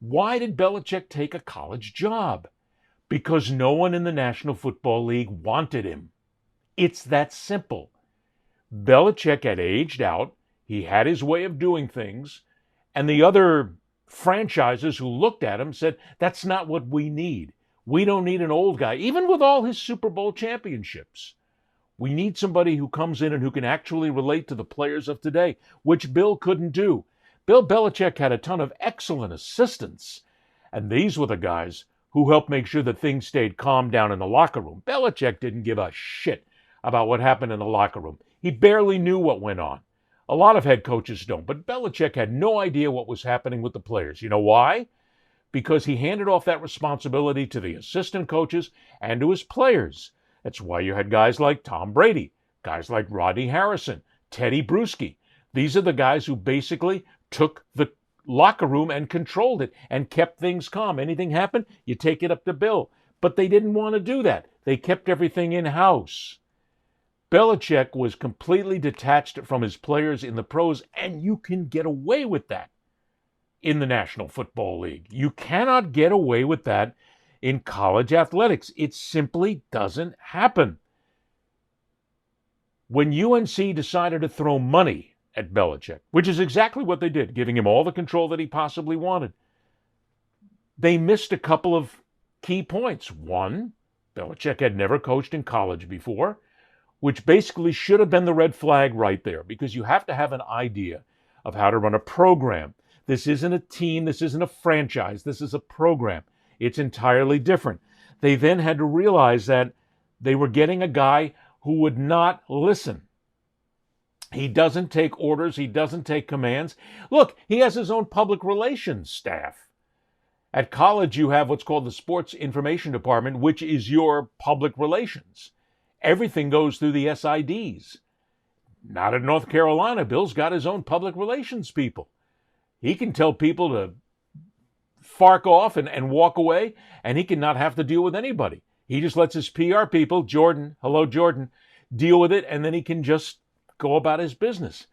Why did Belichick take a college job? Because no one in the National Football League wanted him. It's that simple. Belichick had aged out. He had his way of doing things. And the other franchises who looked at him said, that's not what we need. We don't need an old guy, even with all his Super Bowl championships. We need somebody who comes in and who can actually relate to the players of today, which Bill couldn't do. Bill Belichick had a ton of excellent assistants, and these were the guys who helped make sure that things stayed calm down in the locker room. Belichick didn't give a shit about what happened in the locker room. He barely knew what went on. A lot of head coaches don't, but Belichick had no idea what was happening with the players. You know why? Because he handed off that responsibility to the assistant coaches and to his players. That's why you had guys like Tom Brady, guys like Rodney Harrison, Teddy Bruschi. These are the guys who basically took the locker room and controlled it and kept things calm. Anything happened, you take it up to Bill. But they didn't want to do that. They kept everything in-house. Belichick was completely detached from his players in the pros, and you can get away with that in the National Football League. You cannot get away with that in college athletics. It simply doesn't happen. When UNC decided to throw money at Belichick, which is exactly what they did, giving him all the control that he possibly wanted, they missed a couple of key points. One, Belichick had never coached in college before, which basically should have been the red flag right there, because you have to have an idea of how to run a program. This isn't a team. This isn't a franchise. This is a program. It's entirely different. They then had to realize that they were getting a guy who would not listen. He doesn't take orders. He doesn't take commands. Look, he has his own public relations staff. At college, you have what's called the Sports Information Department, which is your public relations. Everything goes through the SIDs. Not at North Carolina. Bill's got his own public relations people. He can tell people to fark off and walk away, and he can not have to deal with anybody. He just lets his PR people, Jordan, hello Jordan, deal with it, and then he can just go about his business.